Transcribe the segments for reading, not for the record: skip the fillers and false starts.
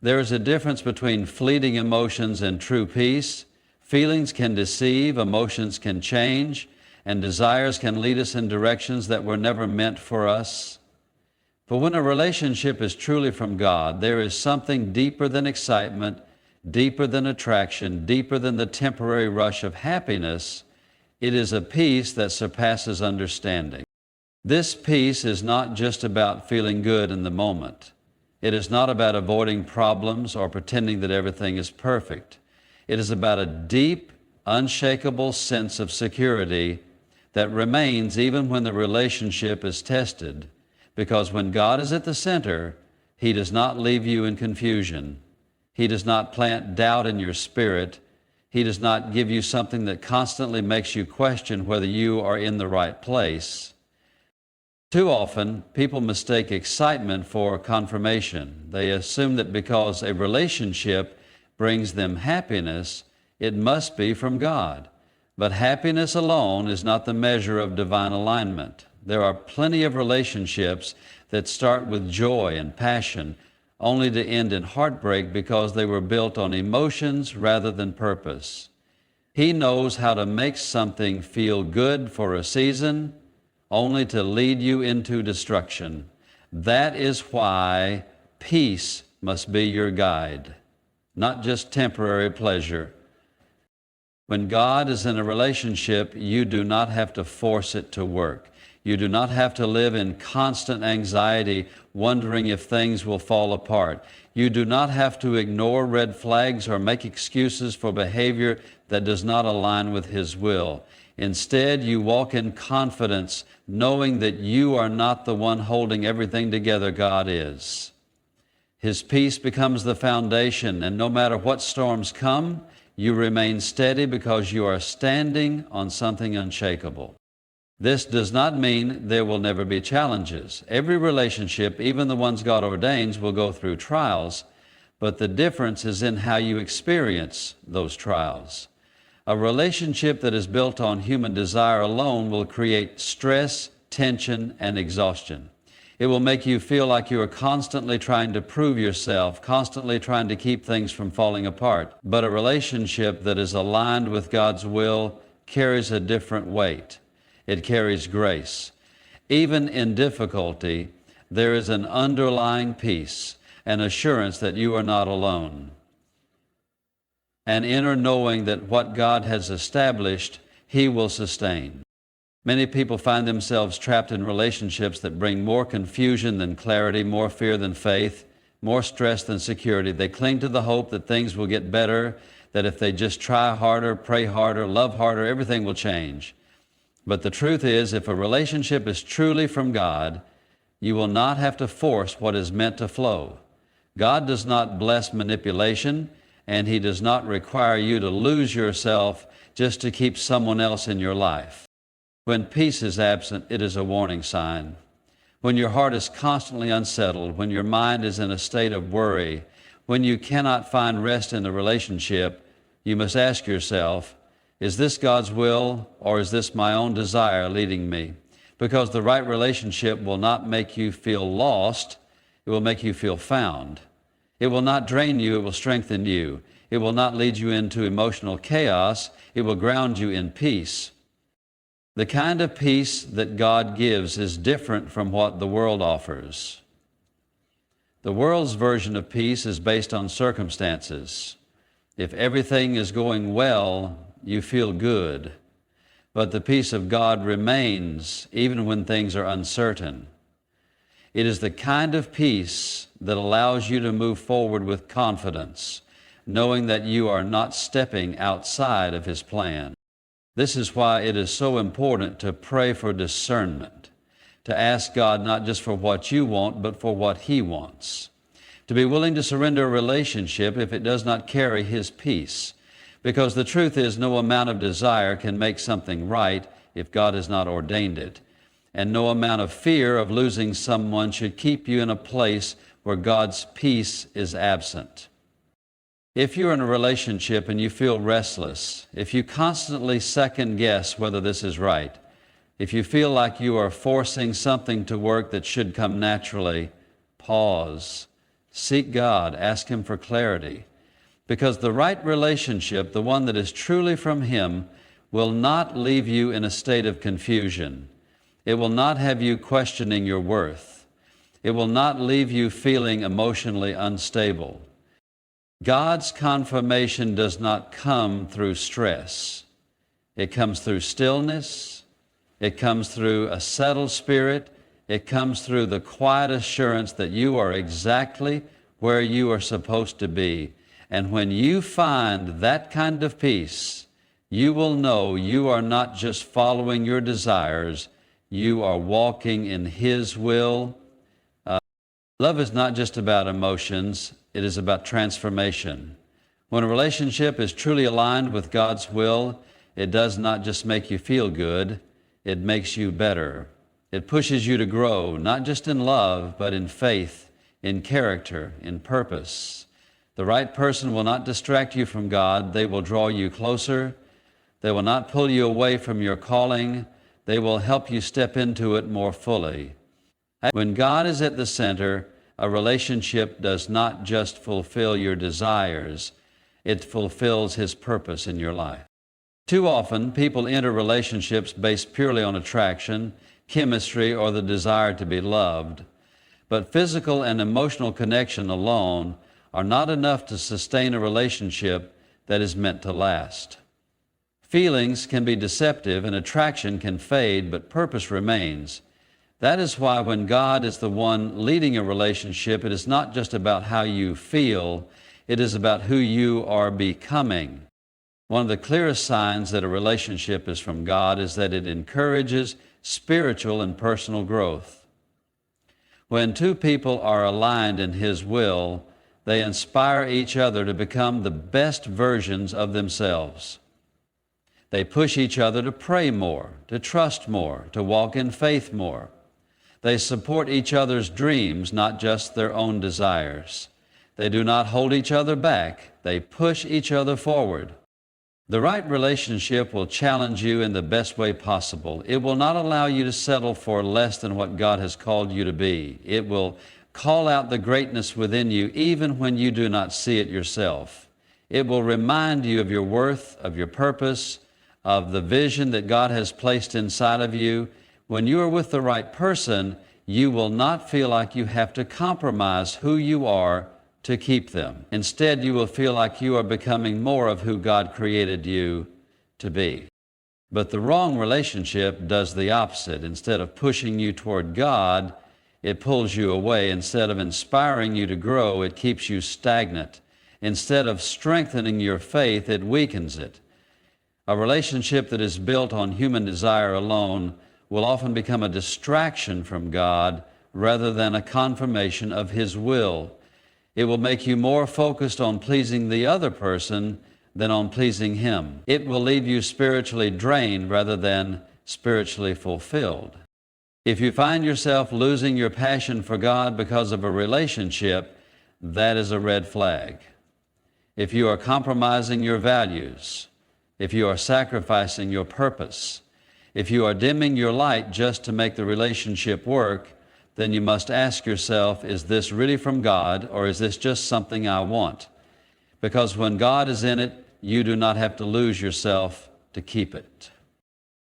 There is a difference between fleeting emotions and true peace. Feelings can deceive, emotions can change, and desires can lead us in directions that were never meant for us. But when a relationship is truly from God, there is something deeper than excitement, deeper than attraction, deeper than the temporary rush of happiness. It is a peace that surpasses understanding. This peace is not just about feeling good in the moment. It is not about avoiding problems or pretending that everything is perfect. It is about a deep, unshakable sense of security that remains even when the relationship is tested, because when God is at the center, He does not leave you in confusion. He does not plant doubt in your spirit. He does not give you something that constantly makes you question whether you are in the right place. Too often, people mistake excitement for confirmation. They assume that because a relationship brings them happiness, it must be from God. But happiness alone is not the measure of divine alignment. There are plenty of relationships that start with joy and passion, only to end in heartbreak because they were built on emotions rather than purpose. He knows how to make something feel good for a season, only to lead you into destruction. That is why peace must be your guide, not just temporary pleasure. When God is in a relationship, you do not have to force it to work. You do not have to live in constant anxiety, wondering if things will fall apart. You do not have to ignore red flags or make excuses for behavior that does not align with His will. Instead, you walk in confidence, knowing that you are not the one holding everything together. God is. His peace becomes the foundation, and no matter what storms come, you remain steady because you are standing on something unshakable. This does not mean there will never be challenges. Every relationship, even the ones God ordains, will go through trials, but the difference is in how you experience those trials. A relationship that is built on human desire alone will create stress, tension, and exhaustion. It will make you feel like you are constantly trying to prove yourself, constantly trying to keep things from falling apart. But a relationship that is aligned with God's will carries a different weight. It carries grace. Even in difficulty, there is an underlying peace, an assurance that you are not alone, an inner knowing that what God has established, He will sustain. Many people find themselves trapped in relationships that bring more confusion than clarity, more fear than faith, more stress than security. They cling to the hope that things will get better, that if they just try harder, pray harder, love harder, everything will change. But the truth is, if a relationship is truly from God, you will not have to force what is meant to flow. God does not bless manipulation, and He does not require you to lose yourself just to keep someone else in your life. When peace is absent, it is a warning sign. When your heart is constantly unsettled, when your mind is in a state of worry, when you cannot find rest in the relationship, you must ask yourself, is this God's will, or is this my own desire leading me? Because the right relationship will not make you feel lost, it will make you feel found. It will not drain you, it will strengthen you. It will not lead you into emotional chaos, it will ground you in peace. The kind of peace that God gives is different from what the world offers. The world's version of peace is based on circumstances. If everything is going well, you feel good. But the peace of God remains even when things are uncertain. It is the kind of peace that allows you to move forward with confidence, knowing that you are not stepping outside of His plan. This is why it is so important to pray for discernment, to ask God not just for what you want, but for what He wants. To be willing to surrender a relationship if it does not carry His peace. Because the truth is, no amount of desire can make something right if God has not ordained it. And no amount of fear of losing someone should keep you in a place where God's peace is absent. If you're in a relationship and you feel restless, if you constantly second guess whether this is right, if you feel like you are forcing something to work that should come naturally, pause, Seek God, ask Him for clarity, because the right relationship, the one that is truly from Him, will not leave you in a state of confusion. It will not have you questioning your worth. It will not leave you feeling emotionally unstable. God's confirmation does not come through stress. It comes through stillness. It comes through a settled spirit. It comes through the quiet assurance that you are exactly where you are supposed to be. And when you find that kind of peace, you will know you are not just following your desires, you are walking in His will. Love is not just about emotions, it is about transformation. When a relationship is truly aligned with God's will, it does not just make you feel good, it makes you better. It pushes you to grow, not just in love, but in faith, in character, in purpose. The right person will not distract you from God. They will draw you closer. They will not pull you away from your calling. They will help you step into it more fully. When God is at the center, a relationship does not just fulfill your desires, it fulfills His purpose in your life. Too often, people enter relationships based purely on attraction, chemistry, or the desire to be loved. But physical and emotional connection alone are not enough to sustain a relationship that is meant to last. Feelings can be deceptive and attraction can fade, but purpose remains. That is why when God is the one leading a relationship, it is not just about how you feel, it is about who you are becoming. One of the clearest signs that a relationship is from God is that it encourages spiritual and personal growth. When two people are aligned in His will, they inspire each other to become the best versions of themselves. They push each other to pray more, to trust more, to walk in faith more. They support each other's dreams, not just their own desires. They do not hold each other back. They push each other forward. The right relationship will challenge you in the best way possible. It will not allow you to settle for less than what God has called you to be. It will call out the greatness within you even when you do not see it yourself. It will remind you of your worth, of your purpose, of the vision that God has placed inside of you. When you are with the right person, you will not feel like you have to compromise who you are to keep them. Instead, you will feel like you are becoming more of who God created you to be. But the wrong relationship does the opposite. Instead of pushing you toward God, it pulls you away. Instead of inspiring you to grow, it keeps you stagnant. Instead of strengthening your faith, it weakens it. A relationship that is built on human desire alone will often become a distraction from God rather than a confirmation of His will. It will make you more focused on pleasing the other person than on pleasing Him. It will leave you spiritually drained rather than spiritually fulfilled. If you find yourself losing your passion for God because of a relationship, that is a red flag. If you are compromising your values, if you are sacrificing your purpose, if you are dimming your light just to make the relationship work, then you must ask yourself, is this really from God, or is this just something I want? Because when God is in it, you do not have to lose yourself to keep it.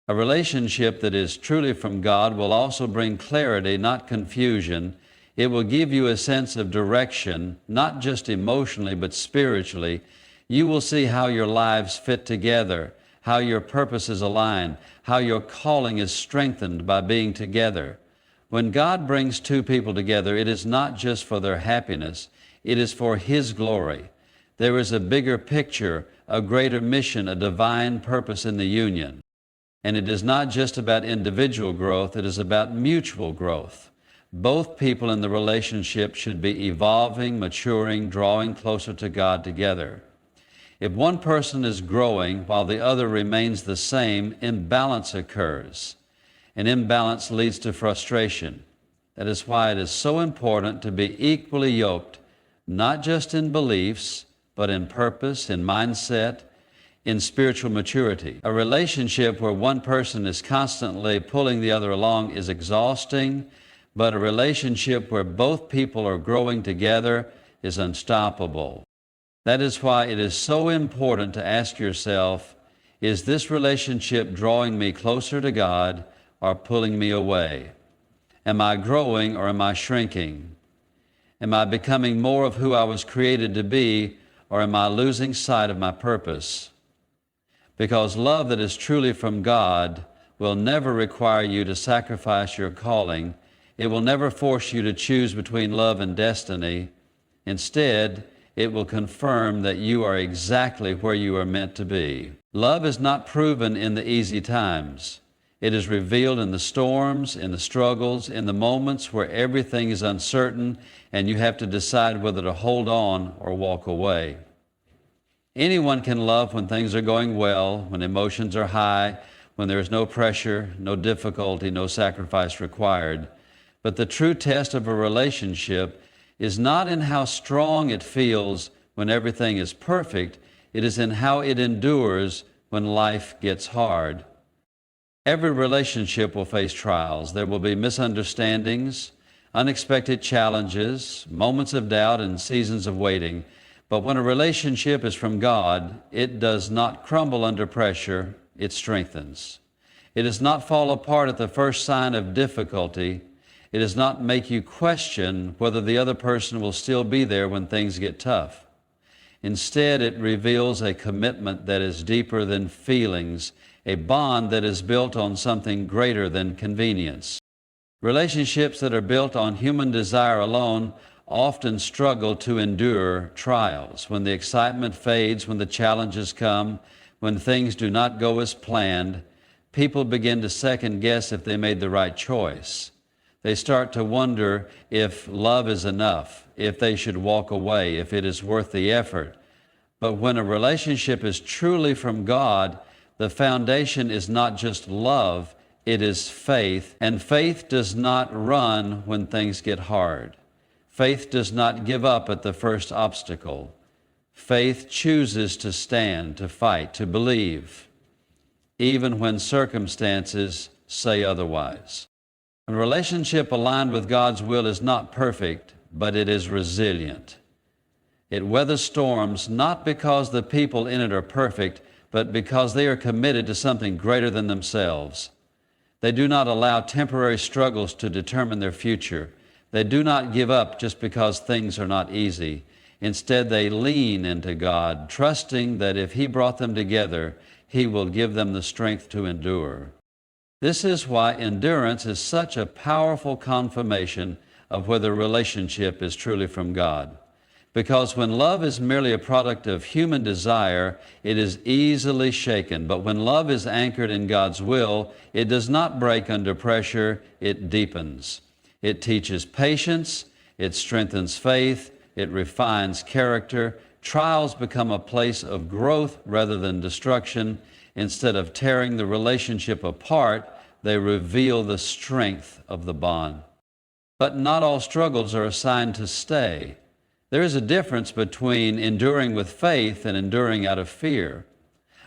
A relationship that is truly from God will also bring clarity, not confusion. It will give you a sense of direction, not just emotionally, but spiritually. You will see how your lives fit together, how your purpose is aligned, how your calling is strengthened by being together. When God brings two people together, it is not just for their happiness, it is for His glory. There is a bigger picture, a greater mission, a divine purpose in the union. And it is not just about individual growth, it is about mutual growth. Both people in the relationship should be evolving, maturing, drawing closer to God together. If one person is growing while the other remains the same, imbalance occurs. And imbalance leads to frustration. That is why it is so important to be equally yoked, not just in beliefs, but in purpose, in mindset, in spiritual maturity. A relationship where one person is constantly pulling the other along is exhausting, But a relationship where both people are growing together is unstoppable. That is why it is so important to ask yourself, is this relationship drawing me closer to God or pulling me away? Am I growing or am I shrinking? Am I becoming more of who I was created to be, or am I losing sight of my purpose? Because love that is truly from God will never require you to sacrifice your calling. It will never force you to choose between love and destiny. Instead, it will confirm that you are exactly where you are meant to be. Love is not proven in the easy times. It is revealed in the storms, in the struggles, in the moments where everything is uncertain and you have to decide whether to hold on or walk away. Anyone can love when things are going well, when emotions are high, when there is no pressure, no difficulty, no sacrifice required. But the true test of a relationship is not in how strong it feels when everything is perfect. It is in how it endures when life gets hard. Every relationship will face trials. There will be misunderstandings, unexpected challenges, moments of doubt, and seasons of waiting. But when a relationship is from God, it does not crumble under pressure, it strengthens. It does not fall apart at the first sign of difficulty. It does not make you question whether the other person will still be there when things get tough. Instead, it reveals a commitment that is deeper than feelings, a bond that is built on something greater than convenience. Relationships that are built on human desire alone often struggle to endure trials. When the excitement fades, when the challenges come, when things do not go as planned, people begin to second guess if they made the right choice. They start to wonder if love is enough, if they should walk away, if it is worth the effort. But when a relationship is truly from God, the foundation is not just love, it is faith. And faith does not run when things get hard. Faith does not give up at the first obstacle. Faith chooses to stand, to fight, to believe, even when circumstances say otherwise. A relationship aligned with God's will is not perfect, but it is resilient. It weathers storms not because the people in it are perfect, but because they are committed to something greater than themselves. They do not allow temporary struggles to determine their future. They do not give up just because things are not easy. Instead, they lean into God, trusting that if He brought them together, He will give them the strength to endure. This is why endurance is such a powerful confirmation of whether a relationship is truly from God. Because when love is merely a product of human desire, it is easily shaken. But when love is anchored in God's will, it does not break under pressure, it deepens. It teaches patience, it strengthens faith, it refines character. Trials become a place of growth rather than destruction. Instead of tearing the relationship apart, they reveal the strength of the bond. But not all struggles are assigned to stay. There is a difference between enduring with faith and enduring out of fear.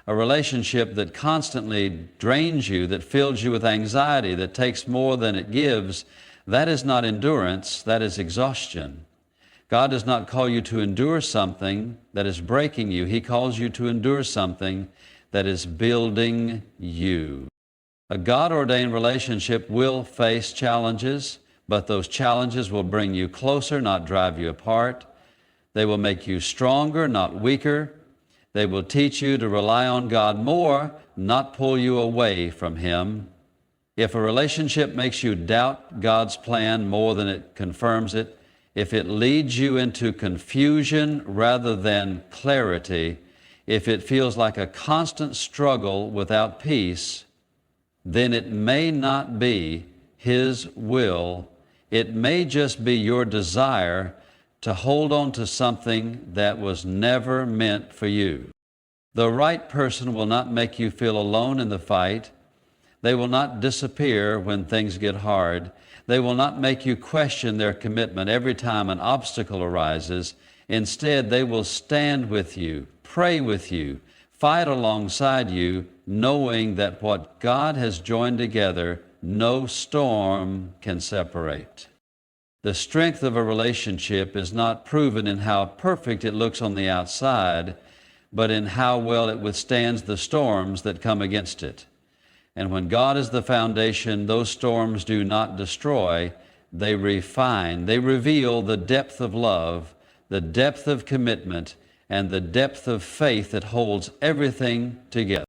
A relationship that constantly drains you, that fills you with anxiety, that takes more than it gives, that is not endurance, that is exhaustion. God does not call you to endure something that is breaking you. He calls you to endure something that is building you. A God-ordained relationship will face challenges, but those challenges will bring you closer, not drive you apart. They will make you stronger, not weaker. They will teach you to rely on God more, not pull you away from Him. If a relationship makes you doubt God's plan more than it confirms it, if it leads you into confusion rather than clarity, if it feels like a constant struggle without peace, then it may not be His will. It may just be your desire to hold on to something that was never meant for you. The right person will not make you feel alone in the fight. They will not disappear when things get hard. They will not make you question their commitment every time an obstacle arises. Instead, they will stand with you, pray with you, fight alongside you, knowing that what God has joined together, no storm can separate. The strength of a relationship is not proven in how perfect it looks on the outside, but in how well it withstands the storms that come against it. And when God is the foundation, those storms do not destroy, they refine, they reveal the depth of love, the depth of commitment, and the depth of faith that holds everything together.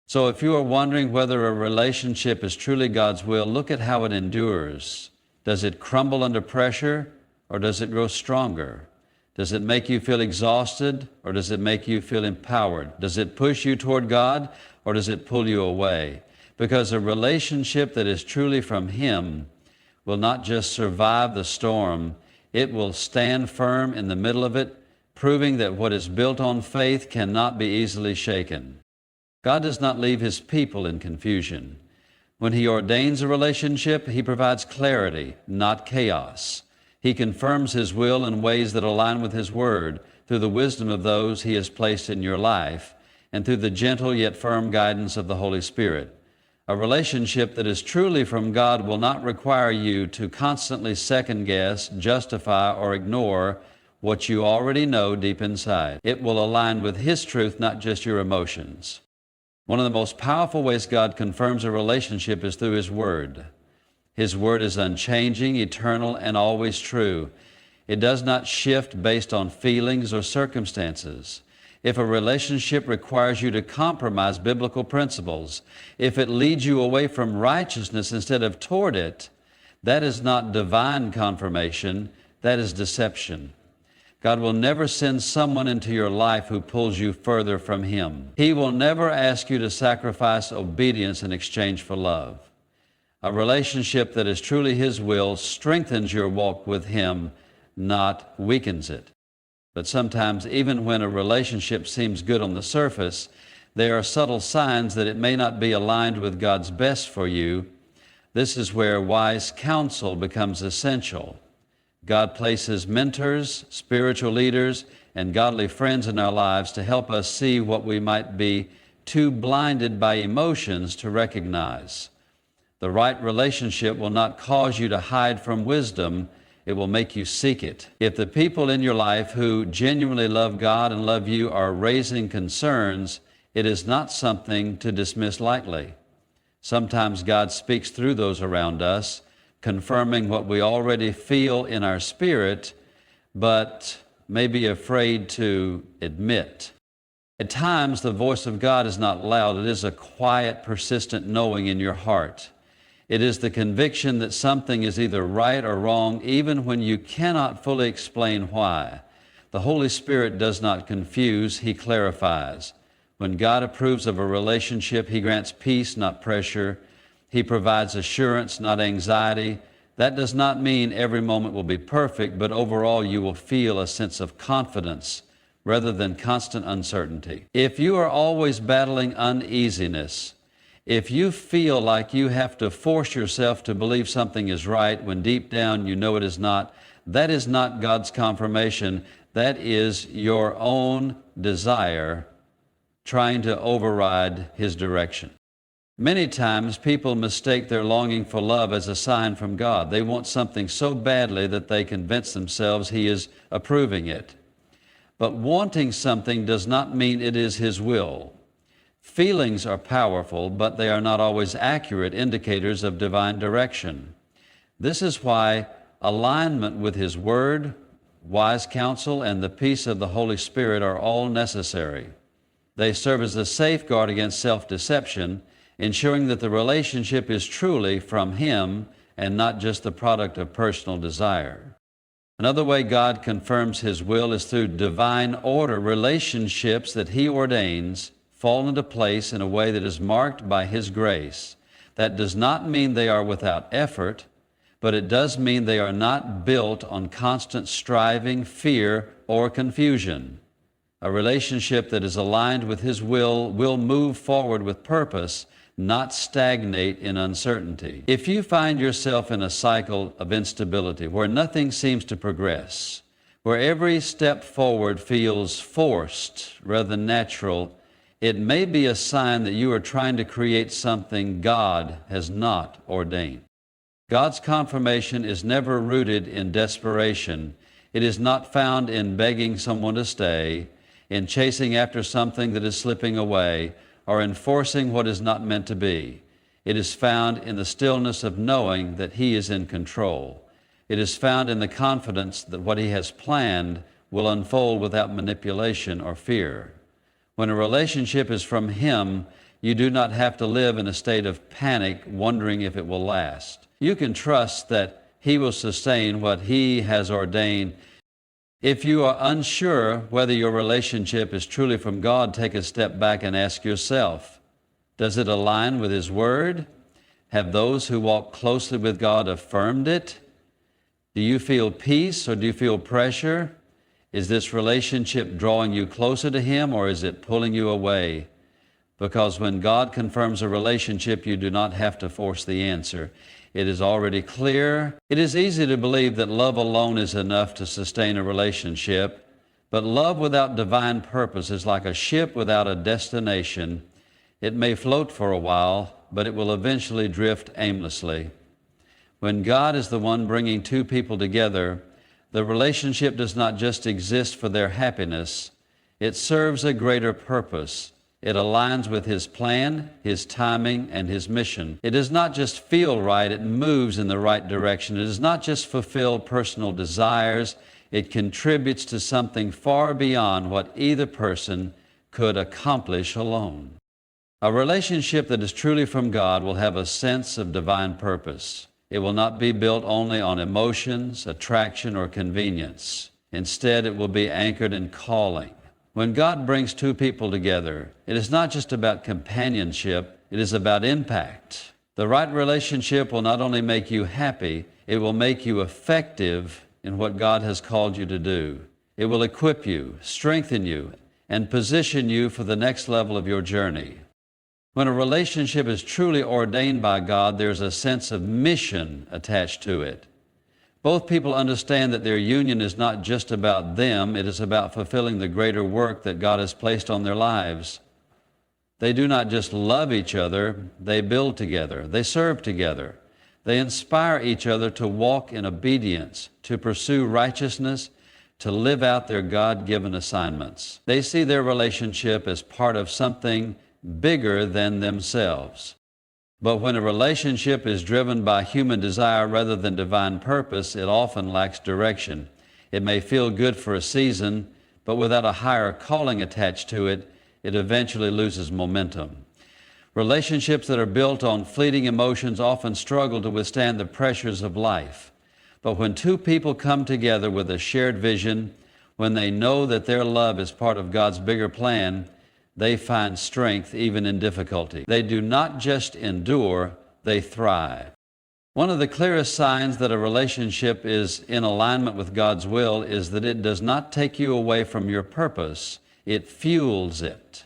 So if you are wondering whether a relationship is truly God's will, look at how it endures. Does it crumble under pressure, or does it grow stronger? Does it make you feel exhausted, or does it make you feel empowered? Does it push you toward God, or does it pull you away? Because a relationship that is truly from Him will not just survive the storm, it will stand firm in the middle of it, proving that what is built on faith cannot be easily shaken. God does not leave His people in confusion. When He ordains a relationship, He provides clarity, not chaos. He confirms His will in ways that align with His Word through the wisdom of those He has placed in your life and through the gentle yet firm guidance of the Holy Spirit. A relationship that is truly from God will not require you to constantly second-guess, justify, or ignore what you already know deep inside. It will align with His truth, not just your emotions. One of the most powerful ways God confirms a relationship is through His Word. His Word is unchanging, eternal, and always true. It does not shift based on feelings or circumstances. If a relationship requires you to compromise biblical principles, if it leads you away from righteousness instead of toward it, that is not divine confirmation, that is deception. God will never send someone into your life who pulls you further from Him. He will never ask you to sacrifice obedience in exchange for love. A relationship that is truly His will strengthens your walk with Him, not weakens it. But sometimes, even when a relationship seems good on the surface, there are subtle signs that it may not be aligned with God's best for you. This is where wise counsel becomes essential. God places mentors, spiritual leaders, and godly friends in our lives to help us see what we might be too blinded by emotions to recognize. The right relationship will not cause you to hide from wisdom. It will make you seek it. If the people in your life who genuinely love God and love you are raising concerns, it is not something to dismiss lightly. Sometimes God speaks through those around us, confirming what we already feel in our spirit, but may be afraid to admit. At times, the voice of God is not loud. It is a quiet, persistent knowing in your heart. It is the conviction that something is either right or wrong, even when you cannot fully explain why. The Holy Spirit does not confuse, He clarifies. When God approves of a relationship, He grants peace, not pressure. He provides assurance, not anxiety. That does not mean every moment will be perfect, but overall you will feel a sense of confidence rather than constant uncertainty. If you are always battling uneasiness, if you feel like you have to force yourself to believe something is right when deep down you know it is not, that is not God's confirmation. That is your own desire trying to override His direction. Many times people mistake their longing for love as a sign from God. They want something so badly that they convince themselves He is approving it. But wanting something does not mean it is His will. Feelings are powerful, but they are not always accurate indicators of divine direction. This is why alignment with His Word, wise counsel, and the peace of the Holy Spirit are all necessary. They serve as a safeguard against self-deception, ensuring that the relationship is truly from Him and not just the product of personal desire. Another way God confirms His will is through divine order. Relationships that He ordains fall into place in a way that is marked by His grace. That does not mean they are without effort, but it does mean they are not built on constant striving, fear, or confusion. A relationship that is aligned with His will move forward with purpose, not stagnate in uncertainty. If you find yourself in a cycle of instability where nothing seems to progress, where every step forward feels forced rather than natural, It may be a sign that you are trying to create something God has not ordained. God's confirmation is never rooted in desperation. It is not found in begging someone to stay, in chasing after something that is slipping away, or in forcing what is not meant to be. It is found in the stillness of knowing that He is in control. It is found in the confidence that what He has planned will unfold without manipulation or fear. When a relationship is from Him, you do not have to live in a state of panic, wondering if it will last. You can trust that He will sustain what He has ordained. If you are unsure whether your relationship is truly from God, take a step back and ask yourself, does it align with His Word? Have those who walk closely with God affirmed it? Do you feel peace or do you feel pressure? Is this relationship drawing you closer to Him or is it pulling you away? Because when God confirms a relationship, you do not have to force the answer. It is already clear. It is easy to believe that love alone is enough to sustain a relationship, but love without divine purpose is like a ship without a destination. It may float for a while, but it will eventually drift aimlessly. When God is the one bringing two people together, the relationship does not just exist for their happiness. It serves a greater purpose. It aligns with His plan, His timing, and His mission. It does not just feel right, it moves in the right direction. It does not just fulfill personal desires, it contributes to something far beyond what either person could accomplish alone. A relationship that is truly from God will have a sense of divine purpose. It will not be built only on emotions, attraction, or convenience. Instead, it will be anchored in calling. When God brings two people together, it is not just about companionship, it is about impact. The right relationship will not only make you happy, it will make you effective in what God has called you to do. It will equip you, strengthen you, and position you for the next level of your journey. When a relationship is truly ordained by God, there's a sense of mission attached to it. Both people understand that their union is not just about them, it is about fulfilling the greater work that God has placed on their lives. They do not just love each other, they build together, they serve together. They inspire each other to walk in obedience, to pursue righteousness, to live out their God-given assignments. They see their relationship as part of something bigger than themselves. But when a relationship is driven by human desire rather than divine purpose, it often lacks direction. It may feel good for a season, but without a higher calling attached to it, it eventually loses momentum. Relationships that are built on fleeting emotions often struggle to withstand the pressures of life. But when two people come together with a shared vision, when they know that their love is part of God's bigger plan, they find strength even in difficulty. They do not just endure, they thrive. One of the clearest signs that a relationship is in alignment with God's will is that it does not take you away from your purpose, it fuels it.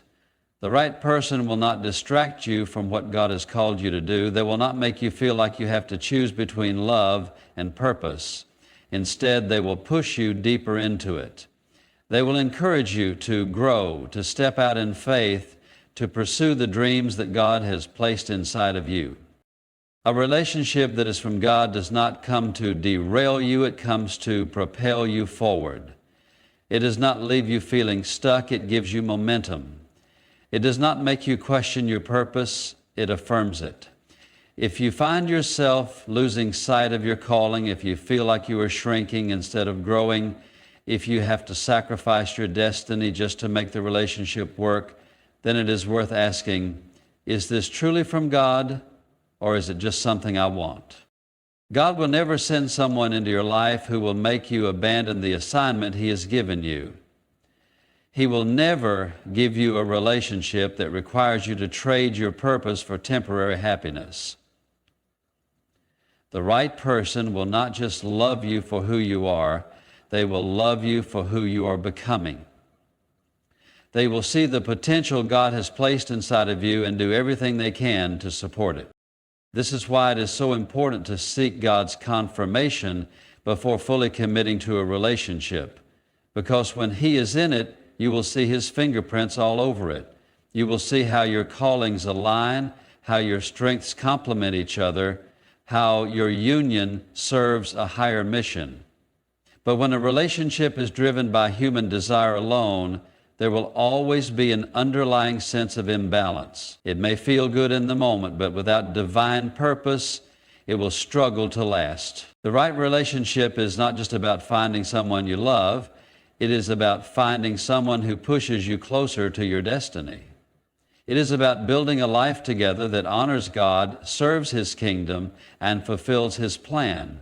The right person will not distract you from what God has called you to do. They will not make you feel like you have to choose between love and purpose. Instead, they will push you deeper into it. They will encourage you to grow, to step out in faith, to pursue the dreams that God has placed inside of you. A relationship that is from God does not come to derail you, it comes to propel you forward. It does not leave you feeling stuck, it gives you momentum. It does not make you question your purpose, it affirms it. If you find yourself losing sight of your calling, if you feel like you are shrinking instead of growing, if you have to sacrifice your destiny just to make the relationship work, then it is worth asking, is this truly from God, or is it just something I want? God will never send someone into your life who will make you abandon the assignment He has given you. He will never give you a relationship that requires you to trade your purpose for temporary happiness. The right person will not just love you for who you are, they will love you for who you are becoming. They will see the potential God has placed inside of you and do everything they can to support it. This is why it is so important to seek God's confirmation before fully committing to a relationship, because when He is in it, you will see His fingerprints all over it. You will see how your callings align, how your strengths complement each other, how your union serves a higher mission. But when a relationship is driven by human desire alone, there will always be an underlying sense of imbalance. It may feel good in the moment, but without divine purpose, it will struggle to last. The right relationship is not just about finding someone you love, it is about finding someone who pushes you closer to your destiny. It is about building a life together that honors God, serves His kingdom, and fulfills His plan.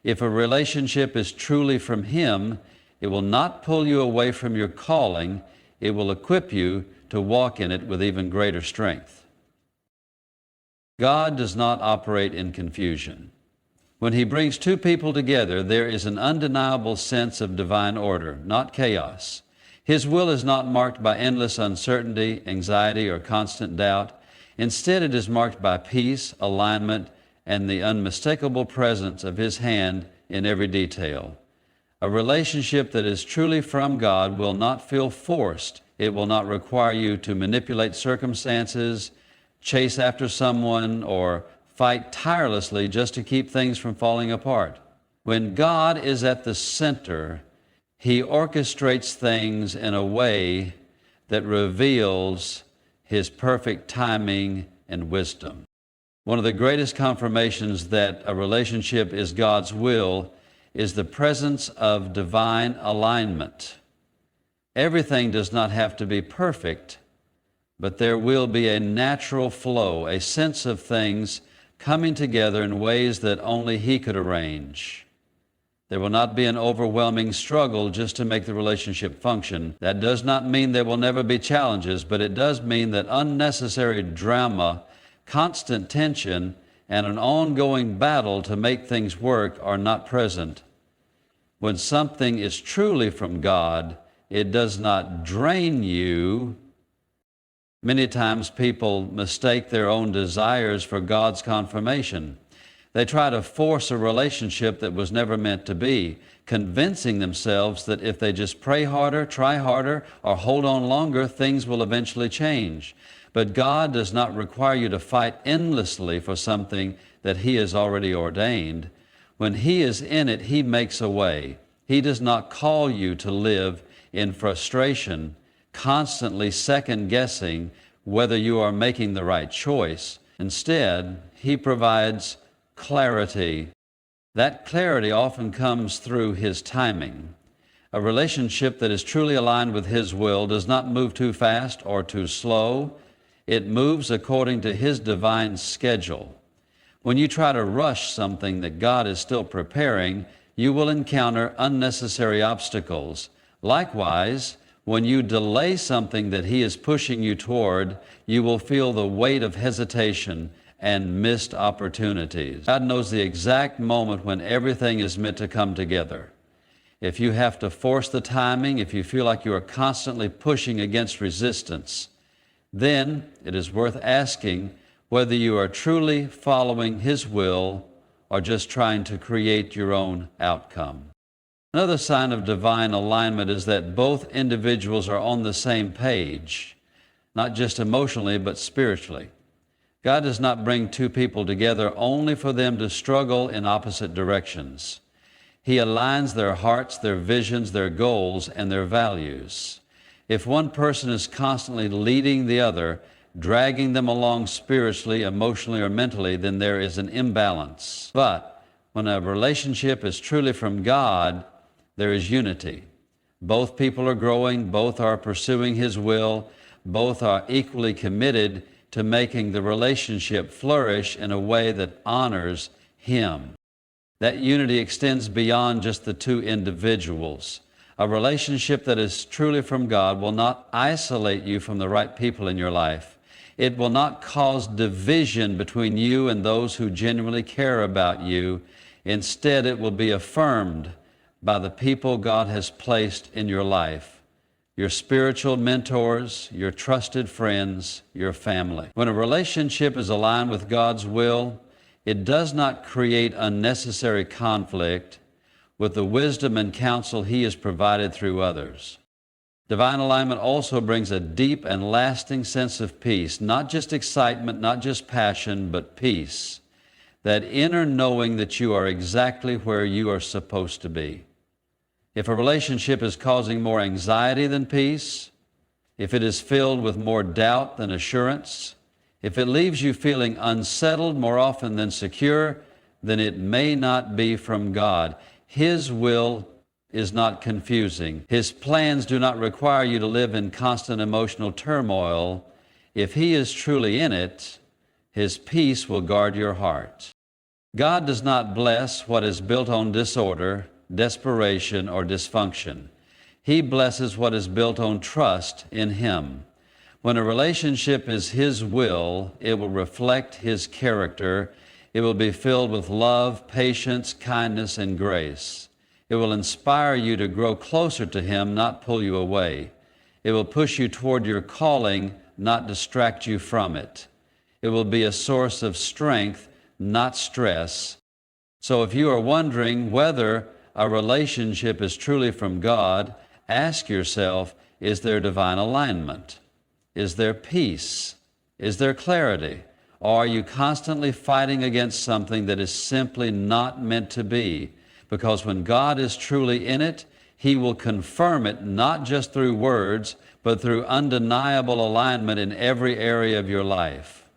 If a relationship is truly from Him, it will not pull you away from your calling. It will equip you to walk in it with even greater strength. God does not operate in confusion. When He brings two people together, there is an undeniable sense of divine order, not chaos. His will is not marked by endless uncertainty, anxiety, or constant doubt. Instead, it is marked by peace, alignment, and the unmistakable presence of His hand in every detail. A relationship that is truly from God will not feel forced. It will not require you to manipulate circumstances, chase after someone, or fight tirelessly just to keep things from falling apart. When God is at the center, He orchestrates things in a way that reveals His perfect timing and wisdom. One of the greatest confirmations that a relationship is God's will is the presence of divine alignment. Everything does not have to be perfect, but there will be a natural flow, a sense of things coming together in ways that only He could arrange. There will not be an overwhelming struggle just to make the relationship function. That does not mean there will never be challenges, but it does mean that unnecessary drama, constant tension, and an ongoing battle to make things work are not present. When something is truly from God, it does not drain you. Many times people mistake their own desires for God's confirmation. They try to force a relationship that was never meant to be, convincing themselves that if they just pray harder, try harder, or hold on longer, things will eventually change. But God does not require you to fight endlessly for something that He has already ordained. When He is in it, He makes a way. He does not call you to live in frustration, constantly second-guessing whether you are making the right choice. Instead, He provides clarity. That clarity often comes through His timing. A relationship that is truly aligned with His will does not move too fast or too slow. It moves according to His divine schedule. When you try to rush something that God is still preparing, you will encounter unnecessary obstacles. Likewise, when you delay something that He is pushing you toward, you will feel the weight of hesitation and missed opportunities. God knows the exact moment when everything is meant to come together. If you have to force the timing, if you feel like you are constantly pushing against resistance, then it is worth asking whether you are truly following His will or just trying to create your own outcome. Another sign of divine alignment is that both individuals are on the same page, not just emotionally, but spiritually. God does not bring two people together only for them to struggle in opposite directions. He aligns their hearts, their visions, their goals, and their values. If one person is constantly leading the other, dragging them along spiritually, emotionally, or mentally, then there is an imbalance. But when a relationship is truly from God, there is unity. Both people are growing, both are pursuing His will, both are equally committed to making the relationship flourish in a way that honors Him. That unity extends beyond just the two individuals. A relationship that is truly from God will not isolate you from the right people in your life. It will not cause division between you and those who genuinely care about you. Instead, it will be affirmed by the people God has placed in your life. Your spiritual mentors, your trusted friends, your family. When a relationship is aligned with God's will, it does not create unnecessary conflict with the wisdom and counsel He has provided through others. Divine alignment also brings a deep and lasting sense of peace, not just excitement, not just passion, but peace. That inner knowing that you are exactly where you are supposed to be. If a relationship is causing more anxiety than peace, if it is filled with more doubt than assurance, if it leaves you feeling unsettled more often than secure, then it may not be from God. His will is not confusing. His plans do not require you to live in constant emotional turmoil. If He is truly in it, His peace will guard your heart. God does not bless what is built on disorder, desperation, or dysfunction. He blesses what is built on trust in Him. When a relationship is His will, it will reflect His character. It will be filled with love, patience, kindness, and grace. It will inspire you to grow closer to Him, not pull you away. It will push you toward your calling, not distract you from it. It will be a source of strength, not stress. So if you are wondering whether a relationship is truly from God, ask yourself, is there divine alignment? Is there peace? Is there clarity? Or are you constantly fighting against something that is simply not meant to be? Because when God is truly in it, He will confirm it not just through words, but through undeniable alignment in every area of your life.